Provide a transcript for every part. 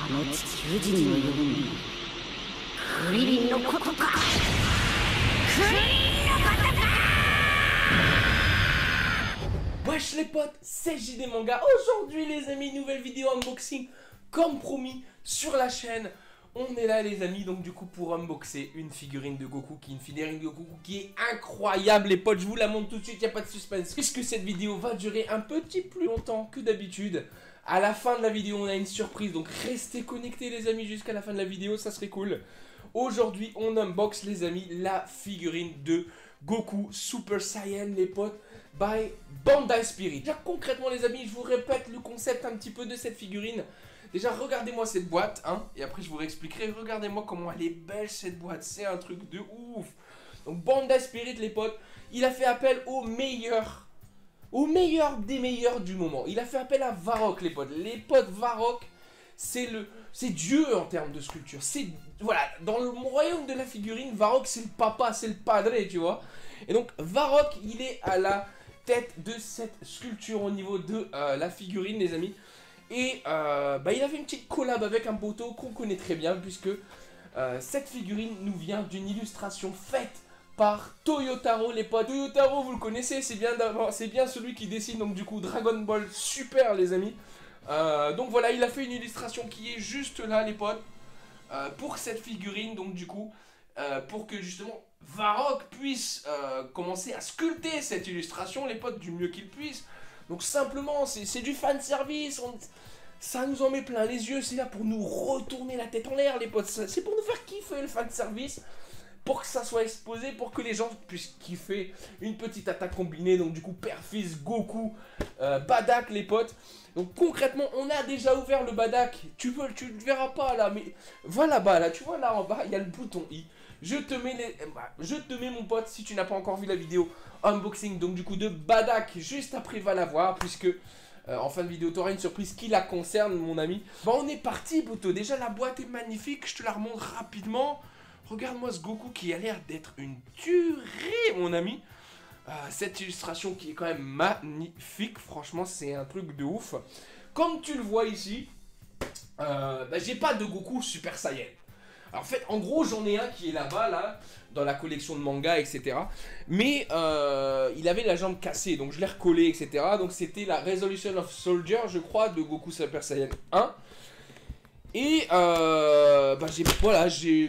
あの地球人のようにクリリンのことか。クリリンのことか。 Wesh les potes, c'est JD Manga. Aujourd'hui les amis, nouvelle vidéo unboxing comme promis sur la chaîne. On est là les amis, donc du coup pour unboxer une figurine de Goku qui est incroyable les potes. Je vous la montre tout de suite, il n'y a pas de suspense. Puisque cette vidéo va durer un petit plus longtemps que d'habitude. À la fin de la vidéo on a une surprise, donc restez connectés les amis jusqu'à la fin de la vidéo, ça serait cool. Aujourd'hui on unbox les amis la figurine de Goku Super Saiyan les potes by Bandai Spirit. Déjà concrètement les amis, je vous répète le concept un petit peu de cette figurine. Déjà regardez-moi cette boîte hein, et après je vous réexpliquerai. Regardez-moi comment elle est belle cette boîte, c'est un truc de ouf. Donc Bandai Spirit les potes, il a fait appel aux meilleurs des meilleurs du moment. Il a fait appel à Varrock les potes. Les potes Varrock, c'est Dieu en termes de sculpture. C'est voilà, dans le royaume de la figurine, Varrock c'est le papa, c'est le padre, tu vois. Et donc Varrock, il est à la tête de cette sculpture au niveau de la figurine les amis. Et il a fait une petite collab avec un poteau qu'on connaît très bien puisque cette figurine nous vient d'une illustration faite par Toyotaro les potes. Toyotaro vous le connaissez, c'est bien celui qui dessine donc du coup Dragon Ball Super les amis. Donc voilà, il a fait une illustration qui est juste là les potes pour cette figurine, donc du coup pour que justement Varrock puisse commencer à sculpter cette illustration les potes du mieux qu'il puisse. Donc simplement c'est du fan service, ça nous en met plein les yeux, c'est là pour nous retourner la tête en l'air les potes, c'est pour nous faire kiffer le fan service, pour que ça soit exposé, pour que les gens puissent kiffer une petite attaque combinée, donc du coup père-fils, Goku, Badak les potes. Donc concrètement on a déjà ouvert le Badak, tu le verras pas là, mais va là-bas là, tu vois là en bas, il y a le bouton I. Je te mets mon pote, si tu n'as pas encore vu la vidéo unboxing donc du coup de Badak, juste après va la voir, puisque en fin de vidéo tu auras une surprise qui la concerne mon ami. Bon on est parti poto, déjà la boîte est magnifique, je te la remonte rapidement. Regarde-moi ce Goku qui a l'air d'être une tuerie mon ami. Cette illustration qui est quand même magnifique, franchement c'est un truc de ouf. Comme tu le vois ici, j'ai pas de Goku Super Saiyan. Alors en fait, en gros, j'en ai un qui est là-bas, là, dans la collection de manga, etc. Mais il avait la jambe cassée, donc je l'ai recollé, etc. Donc c'était la Resolution of Soldier, je crois, de Goku Super Saiyan 1. Et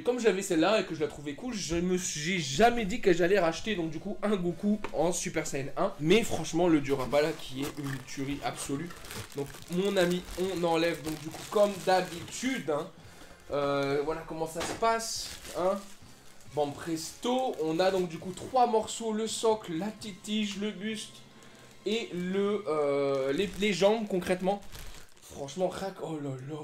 comme j'avais celle-là et que je la trouvais cool, j'ai jamais dit que j'allais racheter donc du coup un Goku en Super Saiyan 1. Mais franchement le Durabala qui est une tuerie absolue. Donc mon ami, on enlève donc du coup comme d'habitude. Hein, voilà comment ça se passe. Hein. Bon presto, on a donc du coup 3 morceaux, le socle, la petite tige, le buste et les jambes concrètement. Franchement, oh là là.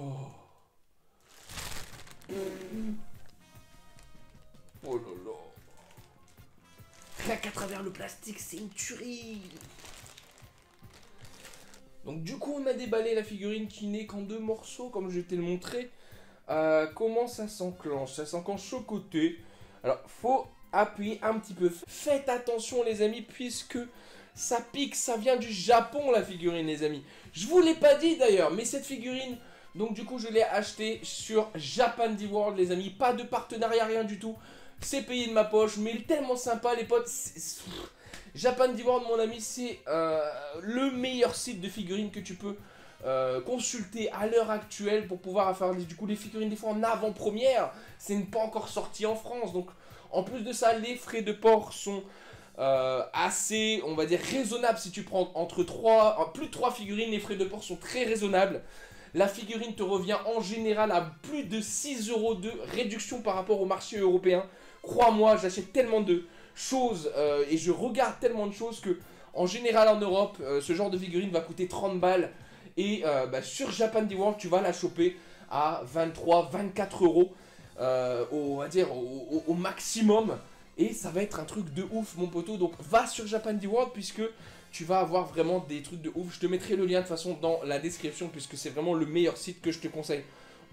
Oh là là. Rien qu'à travers le plastique, c'est une tuerie. Donc du coup on a déballé la figurine qui n'est qu'en 2 morceaux comme je t'ai le montré. Comment ça s'enclenche? Ça s'enclenche au côté. Alors faut appuyer un petit peu. Faites attention les amis puisque ça pique, ça vient du Japon la figurine les amis. Je vous l'ai pas dit d'ailleurs, mais cette figurine, donc du coup je l'ai acheté sur Japan World les amis, pas de partenariat, rien du tout. C'est payé de ma poche, mais tellement sympa les potes. Japan World mon ami, c'est le meilleur site de figurines que tu peux consulter à l'heure actuelle pour pouvoir faire du coup les figurines des fois en avant-première. C'est pas encore sorti en France, donc en plus de ça les frais de port sont assez, on va dire, raisonnable. Si tu prends plus de 3 figurines, les frais de port sont très raisonnables. La figurine te revient en général à plus de 6 € de réduction par rapport au marché européen. Crois-moi, j'achète tellement de choses et je regarde tellement de choses que en général en Europe, ce genre de figurine va coûter 30 balles. Et sur Japan World, tu vas la choper à 23-24 €, on va dire au maximum. Et ça va être un truc de ouf mon poteau. Donc va sur Japan World puisque tu vas avoir vraiment des trucs de ouf. Je te mettrai le lien de toute façon dans la description puisque c'est vraiment le meilleur site que je te conseille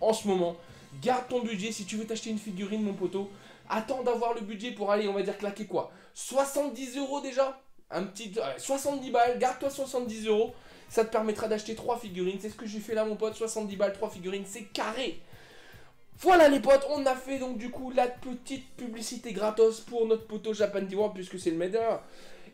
en ce moment. Garde ton budget si tu veux t'acheter une figurine mon poteau. Attends d'avoir le budget pour aller, on va dire, claquer quoi, 70 € déjà. Un petit 70 balles, garde-toi 70 €. Ça te permettra d'acheter 3 figurines. C'est ce que j'ai fait là, mon pote. 70 balles, 3 figurines, c'est carré. Voilà les potes, on a fait donc du coup la petite publicité gratos pour notre poteau Japan World puisque c'est le meilleur.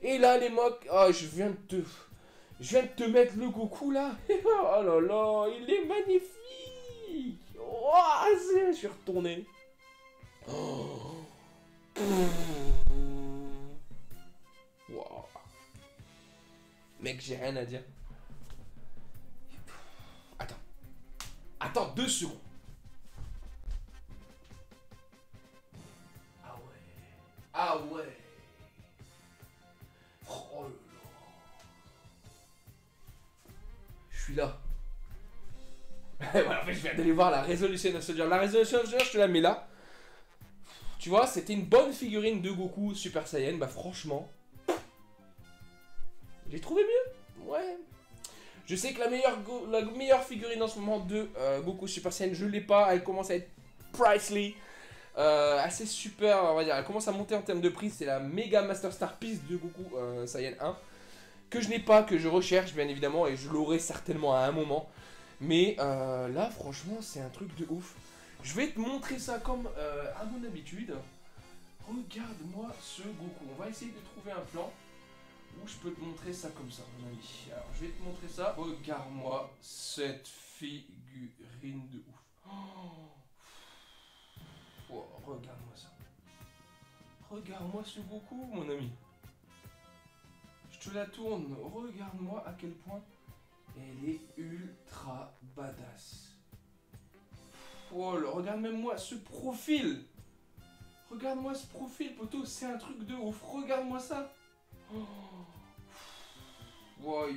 Et là les mocs, oh, je viens de te mettre le Goku là. Oh là là, il est magnifique. Oh, je suis retourné. Oh. Wow. Mec, j'ai rien à dire. Attends 2 secondes. Ah ouais. Oh là là. Je suis là. Voilà, en fait, je viens d'aller voir la Resolution of Soldier. La Resolution of Soldier, je te la mets là. Tu vois, c'était une bonne figurine de Goku Super Saiyan. Bah franchement, j'ai trouvé mieux. Ouais. Je sais que la meilleure figurine en ce moment de Goku Super Saiyan, je l'ai pas. Elle commence à être pricely. Assez super, on va dire. Elle commence à monter en termes de prix. C'est la Mega Master Star Piece de Goku Saiyan 1. Que je n'ai pas, que je recherche bien évidemment. Et je l'aurai certainement à un moment. Mais là, franchement, c'est un truc de ouf. Je vais te montrer ça comme à mon habitude. Regarde-moi ce Goku. On va essayer de trouver un plan où je peux te montrer ça comme ça, mon ami. Alors, je vais te montrer ça. Regarde-moi cette figurine de ouf. Oh, regarde-moi ça. Regarde-moi ce Goku, mon ami. Je te la tourne. Regarde-moi à quel point elle est ultra badass. Oh, regarde même moi ce profil. Regarde-moi ce profil, poteau. C'est un truc de ouf. Regarde-moi ça. Oh,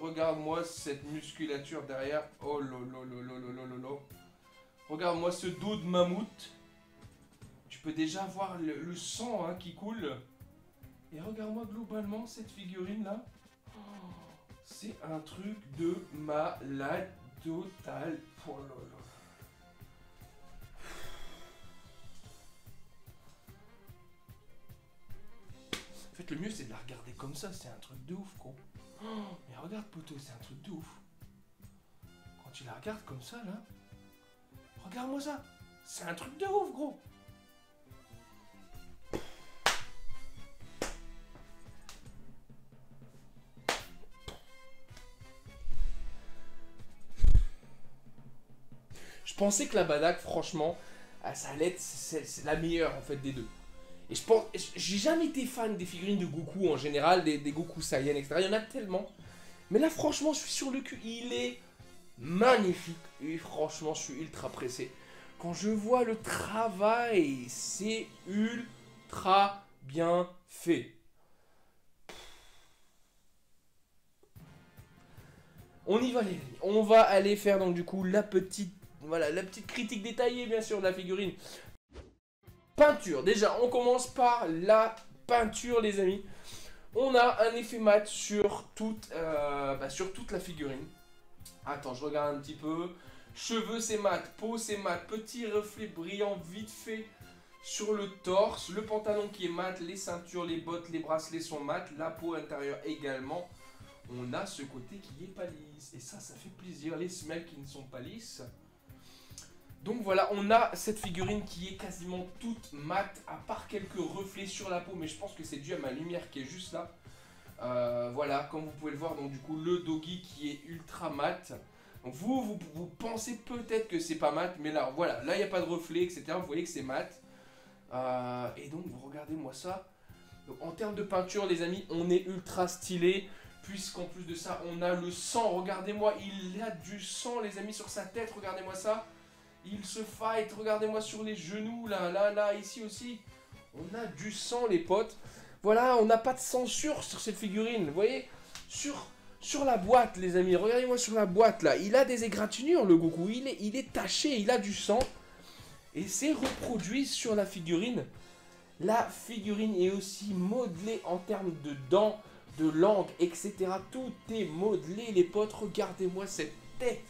regarde-moi cette musculature derrière. Oh lolo. Regarde-moi ce dos de mammouth. Tu peux déjà voir le sang hein, qui coule. Et regarde-moi globalement cette figurine là. C'est un truc de malade total. Oh lolo. En fait, le mieux c'est de la regarder comme ça, c'est un truc de ouf, gros. Mais regarde, poteau, c'est un truc de ouf. Quand tu la regardes comme ça, là, regarde-moi ça, c'est un truc de ouf, gros. Je pensais que la Badak, franchement, ça allait être c'est la meilleure en fait des deux. Et je pense, j'ai jamais été fan des figurines de Goku en général, des Goku Saiyan, etc. Il y en a tellement. Mais là, franchement, je suis sur le cul. Il est magnifique. Et franchement, je suis ultra pressé. Quand je vois le travail, c'est ultra bien fait. On y va, les amis. On va aller faire donc du coup la petite critique détaillée, bien sûr, de la figurine. Peinture, déjà on commence par la peinture les amis. On a un effet mat sur toute la figurine. Attends, je regarde un petit peu. Cheveux c'est mat, peau c'est mat, petit reflet brillant vite fait sur le torse. Le pantalon qui est mat, les ceintures, les bottes, les bracelets sont mat. La peau intérieure également. On a ce côté qui est pas lisse. Et ça fait plaisir. Les semelles qui ne sont pas lisses. Donc voilà, on a cette figurine qui est quasiment toute mate, à part quelques reflets sur la peau, mais je pense que c'est dû à ma lumière qui est juste là. Voilà, comme vous pouvez le voir, donc du coup, le doggy qui est ultra mat. Donc vous pensez peut-être que c'est pas mat, mais là, voilà, là il n'y a pas de reflet, etc. Vous voyez que c'est mat. Et donc, regardez-moi ça. Donc en termes de peinture, les amis, on est ultra stylé. Puisqu'en plus de ça, on a le sang. Regardez-moi, il a du sang, les amis, sur sa tête. Regardez-moi ça. Il se fight, regardez-moi sur les genoux, là, ici aussi. On a du sang, les potes. Voilà, on n'a pas de censure sur cette figurine. Vous voyez, sur la boîte, les amis. Regardez-moi sur la boîte, là. Il a des égratignures, le Goku. Il est taché, il a du sang. Et c'est reproduit sur la figurine. La figurine est aussi modelée en termes de dents, de langue, etc. Tout est modelé, les potes. Regardez-moi cette tête.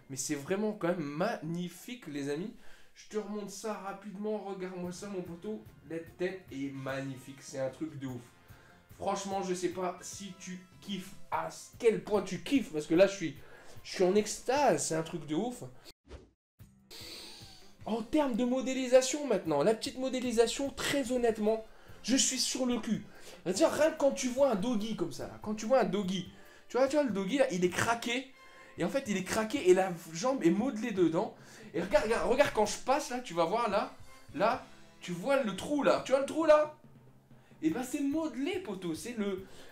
Mais c'est vraiment quand même magnifique, les amis. Je te remonte ça rapidement. Regarde-moi ça, mon poteau. La tête est magnifique. C'est un truc de ouf. Franchement, je sais pas si tu kiffes, à quel point tu kiffes, parce que là, je suis en extase, c'est un truc de ouf. En termes de modélisation maintenant, la petite modélisation, très honnêtement, je suis sur le cul. C'est-à-dire, rien que quand tu vois un doggy comme ça, là, quand tu vois un doggy, tu vois le doggy là, il est craqué. Et en fait, il est craqué et la jambe est modelée dedans. Et regarde quand je passe là, tu vas voir là, tu vois le trou là, tu vois le trou là? Et bah c'est modelé, poteau, c'est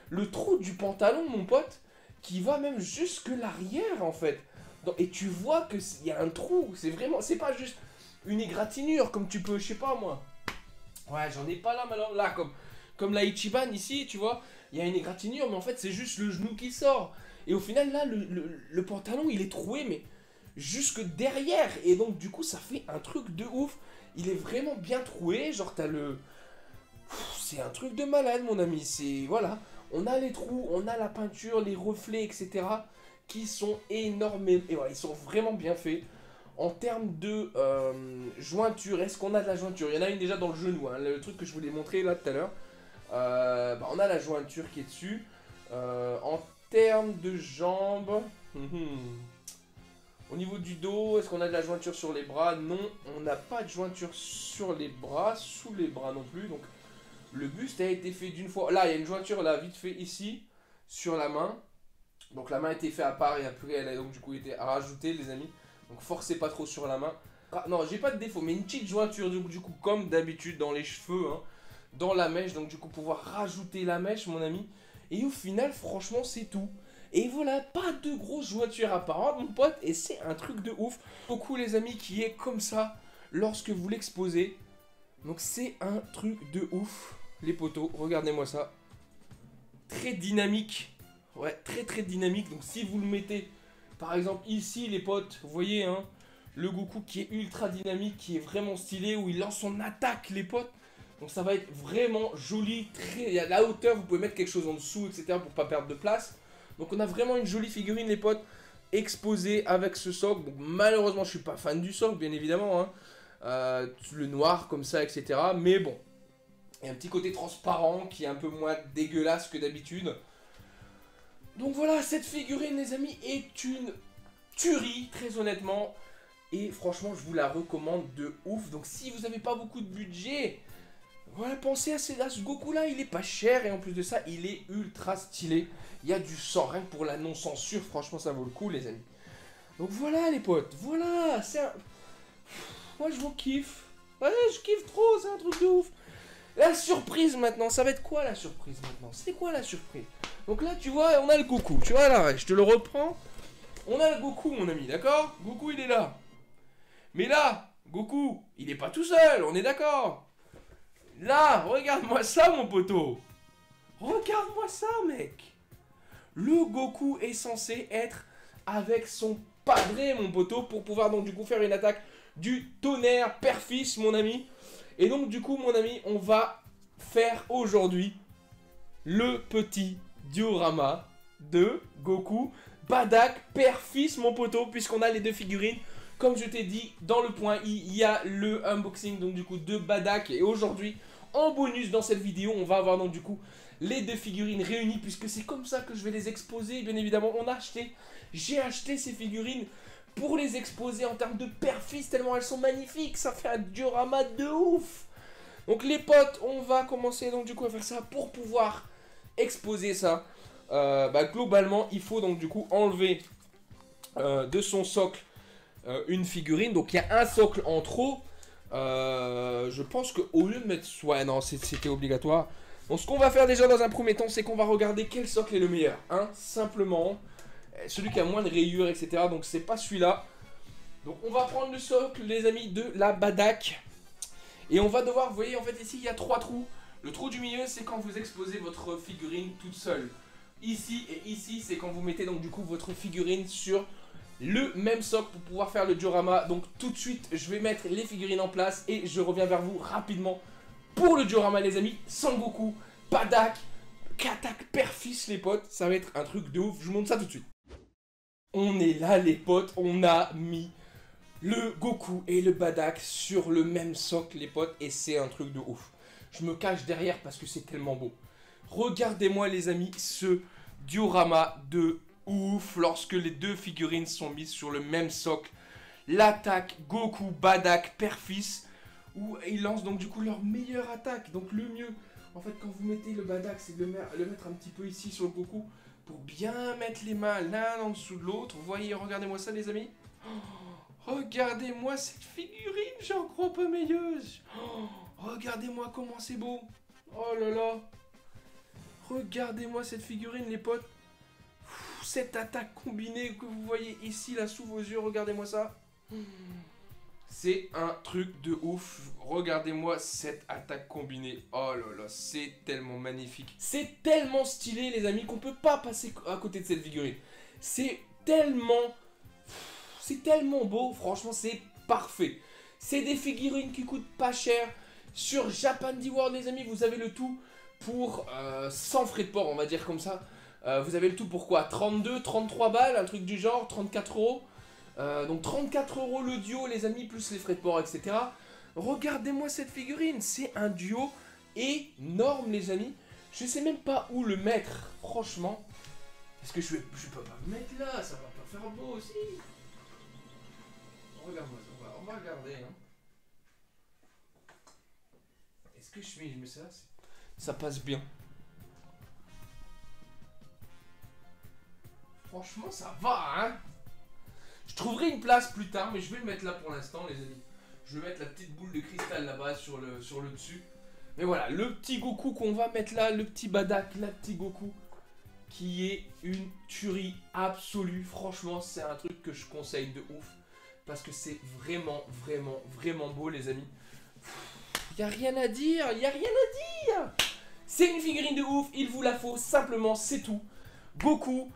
le trou du pantalon, mon pote, qui va même jusque l'arrière en fait. Et tu vois que il y a un trou, c'est vraiment, c'est pas juste une égratignure comme tu peux, je sais pas moi. Ouais, j'en ai pas là maintenant, là comme la Ichiban ici, tu vois, il y a une égratignure, mais en fait c'est juste le genou qui sort. Et au final là, le pantalon il est troué, mais jusque derrière. Et donc du coup ça fait un truc de ouf. Il est vraiment bien troué, genre t'as le... C'est un truc de malade mon ami, c'est... Voilà, on a les trous, on a la peinture, les reflets, etc. qui sont énormes, et voilà, ils sont vraiment bien faits. En termes de jointure, est-ce qu'on a de la jointure? Il y en a une déjà dans le genou, hein, le truc que je voulais montrer là tout à l'heure. On a la jointure qui est dessus. En termes de jambes, au niveau du dos, est-ce qu'on a de la jointure sur les bras? Non, on n'a pas de jointure sur les bras, sous les bras non plus. Donc le buste a été fait d'une fois. Là, il y a une jointure là, vite fait ici, sur la main. Donc la main a été faite à part et après elle a donc du coup été rajoutée, les amis. Donc forcez pas trop sur la main. Ah, non, j'ai pas de défaut, mais une petite jointure du coup comme d'habitude dans les cheveux, hein, dans la mèche. Donc du coup pouvoir rajouter la mèche, mon ami. Et au final, franchement, c'est tout. Et voilà, pas de grosse jointure apparente, mon pote. Et c'est un truc de ouf. Beaucoup, les amis, qui est comme ça lorsque vous l'exposez. Donc c'est un truc de ouf. Les poteaux, regardez-moi ça. Très dynamique. Ouais, très dynamique. Donc si vous le mettez, par exemple ici, les potes, vous voyez, hein, le Goku qui est ultra dynamique, qui est vraiment stylé, où il lance son attaque, les potes. Donc ça va être vraiment joli, très... Il y a la hauteur, vous pouvez mettre quelque chose en dessous, etc. pour pas perdre de place. Donc on a vraiment une jolie figurine, les potes, exposée avec ce socle. Donc malheureusement, je suis pas fan du socle, bien évidemment, hein. Le noir comme ça, etc. Mais bon, il y a un petit côté transparent qui est un peu moins dégueulasse que d'habitude. Donc voilà, cette figurine, les amis, est une tuerie, très honnêtement. Et franchement, je vous la recommande de ouf. Donc si vous n'avez pas beaucoup de budget, voilà, pensez à ce Goku-là, il est pas cher. Et en plus de ça, il est ultra stylé. Il y a du sang, rien que pour la non-censure, franchement, ça vaut le coup, les amis. Donc voilà, les potes, voilà, c'est un... Moi, je vous kiffe. Ouais, je kiffe trop, c'est un truc de ouf. La surprise maintenant, ça va être quoi la surprise maintenant? C'est quoi la surprise? Donc là, tu vois, on a le Goku. Tu vois là, je te le reprends. On a le Goku, mon ami, d'accord? Goku, il est là. Mais là, Goku, il est pas tout seul, on est d'accord? Là, regarde-moi ça, mon poteau. Regarde-moi ça, mec. Le Goku est censé être avec son padré, mon poteau, pour pouvoir donc du coup faire une attaque du tonnerre père-fils, mon ami. Et donc du coup, mon ami, on va faire aujourd'hui le petit diorama de Goku Bardock père-fils, mon poteau, puisqu'on a les deux figurines. Comme je t'ai dit, dans le point I, il y a le unboxing donc du coup de Bardock. Et aujourd'hui, en bonus dans cette vidéo, on va avoir donc du coup les deux figurines réunies, puisque c'est comme ça que je vais les exposer. Bien évidemment, j'ai acheté ces figurines pour les exposer en termes de père-fils, tellement elles sont magnifiques. Ça fait un diorama de ouf. Donc les potes, on va commencer donc du coup à faire ça pour pouvoir exposer ça. Globalement, il faut donc du coup enlever de son socle une figurine. Donc il y a un socle en trop. Je pense qu'au lieu de mettre... Ouais, non, c'était obligatoire. Donc ce qu'on va faire déjà dans un premier temps, c'est qu'on va regarder quel socle est le meilleur. Hein, simplement. Celui qui a moins de rayures, etc. Donc c'est pas celui-là. Donc on va prendre le socle, les amis, de la Bardock. Et on va devoir, vous voyez, en fait ici il y a 3 trous. Le trou du milieu, c'est quand vous exposez votre figurine toute seule. Ici et ici, c'est quand vous mettez donc du coup votre figurine sur le même socle pour pouvoir faire le diorama. Donc tout de suite, je vais mettre les figurines en place et je reviens vers vous rapidement pour le diorama, les amis. Sangoku, Bardock, attaque père-fils, les potes. Ça va être un truc de ouf, je vous montre ça tout de suite. On est là, les potes, on a mis le Goku et le Bardock sur le même socle, les potes, et c'est un truc de ouf. Je me cache derrière parce que c'est tellement beau. Regardez-moi les amis, ce diorama de ouf lorsque les deux figurines sont mises sur le même socle. L'attaque Goku, Bardock, Père-Fils, où ils lancent donc du coup leur meilleure attaque. Donc le mieux, en fait, quand vous mettez le Bardock, c'est de le mettre un petit peu ici sur le Goku pour bien mettre les mains l'un en dessous de l'autre. Vous voyez, regardez-moi ça les amis. Oh, regardez-moi cette figurine, j'en crois pas mes yeux. Oh, regardez-moi comment c'est beau. Oh là là. Regardez-moi cette figurine les potes. Cette attaque combinée que vous voyez ici là sous vos yeux, regardez-moi ça. C'est un truc de ouf. Regardez-moi cette attaque combinée. Oh là là, c'est tellement magnifique. C'est tellement stylé les amis qu'on peut pas passer à côté de cette figurine. C'est tellement beau, franchement c'est parfait. C'est des figurines qui coûtent pas cher. Sur Japandi World les amis, vous avez le tout pour sans frais de port, on va dire comme ça. Vous avez le tout pour quoi? 32, 33 balles, un truc du genre, 34 euros. Donc 34 euros le duo les amis, plus les frais de port, etc. Regardez-moi cette figurine, c'est un duo énorme les amis. Je sais même pas où le mettre, franchement. Est-ce que je peux pas me mettre là? Ça va pas faire beau aussi. Regarde-moi ça, on va regarder. Hein. Est-ce que je mets ça? Ça passe bien. Franchement, ça va, hein. Je trouverai une place plus tard, mais je vais le mettre là pour l'instant, les amis. Je vais mettre la petite boule de cristal là-bas sur le dessus. Mais voilà, le petit Goku qu'on va mettre là, le petit Bardock, la petite Goku, qui est une tuerie absolue. Franchement, c'est un truc que je conseille de ouf. Parce que c'est vraiment, vraiment, vraiment beau, les amis. Il n'y a rien à dire, il n'y a rien à dire. C'est une figurine de ouf, il vous la faut, simplement, c'est tout. Goku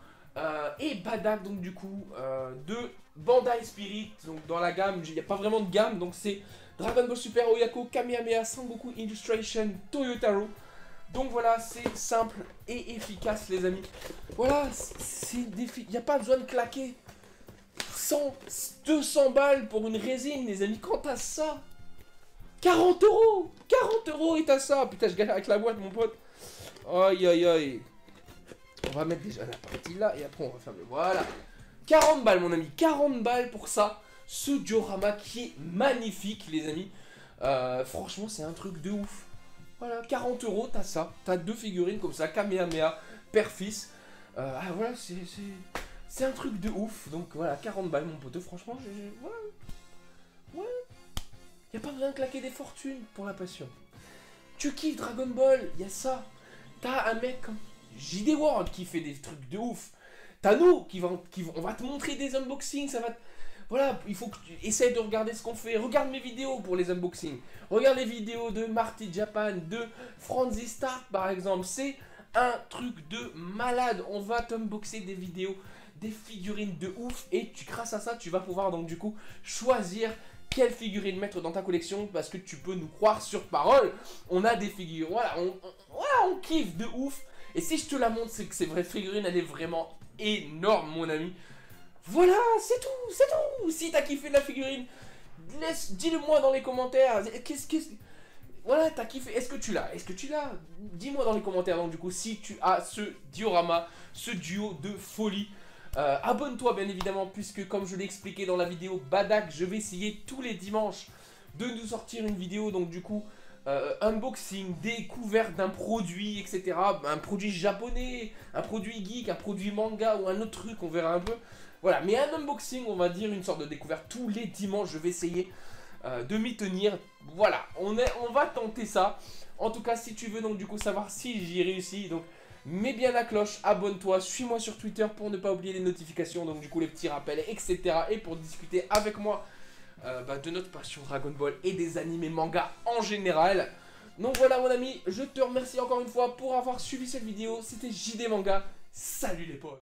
et Bardock, donc du coup, de Bandai Spirit. Donc dans la gamme, il n'y a pas vraiment de gamme, donc c'est Dragon Ball Super, Oyako, Kamehameha, Sangoku, Illustration, Toyotaro. Donc voilà, c'est simple et efficace, les amis. Voilà, il n'y a pas besoin de claquer 100, 200 balles pour une résine, les amis. Quand t'as ça, 40 euros 40 euros et t'as ça. Putain, je galère avec la boîte, mon pote. Aïe, aïe, aïe. On va mettre déjà la partie là et après on va fermer. Voilà. 40 balles, mon ami. 40 balles pour ça. Ce diorama qui est magnifique, les amis. Franchement, c'est un truc de ouf. Voilà, 40 euros, t'as ça. T'as deux figurines comme ça, Kamehameha, Père-Fils. Ah voilà, c'est un truc de ouf. Donc voilà, 40 balles, mon pote. Franchement, ouais. Y a pas besoin de claquer des fortunes pour la passion. Tu kiffes Dragon Ball, y a ça. T'as un mec comme JD World qui fait des trucs de ouf. T'as nous on va te montrer des unboxings, ça va te... Voilà, il faut que tu essayes de regarder ce qu'on fait. Regarde mes vidéos pour les unboxings. Regarde les vidéos de Marty Japan, de Franzy Stark par exemple. C'est un truc de malade. On va t'unboxer des vidéos, des figurines de ouf. Et grâce à ça, tu vas pouvoir donc du coup choisir quelle figurine mettre dans ta collection. Parce que tu peux nous croire sur parole. On a des figurines. Voilà, on kiffe de ouf. Et si je te la montre, c'est que cette vraie figurine, elle est vraiment énorme, mon ami. Voilà, c'est tout. Si t'as kiffé la figurine, dis-le moi dans les commentaires. Voilà, t'as kiffé. Est-ce que tu l'as? Dis-moi dans les commentaires, donc du coup, si tu as ce diorama, ce duo de folie. Abonne-toi, bien évidemment, puisque comme je l'ai expliqué dans la vidéo Bardock, je vais essayer tous les dimanches de nous sortir une vidéo, donc du coup, unboxing, découverte d'un produit, etc. Un produit japonais, un produit geek, un produit manga ou un autre truc, on verra un peu. Voilà, mais un unboxing, on va dire une sorte de découverte tous les dimanches. Je vais essayer de m'y tenir. Voilà, on va tenter ça. En tout cas, si tu veux donc du coup savoir si j'y réussis, donc mets bien la cloche, abonne-toi, suis-moi sur Twitter pour ne pas oublier les notifications, donc du coup les petits rappels, etc. Et pour discuter avec moi de notre passion Dragon Ball et des animés manga en général. Donc voilà mon ami, je te remercie encore une fois pour avoir suivi cette vidéo. C'était JD Manga. Salut les potes.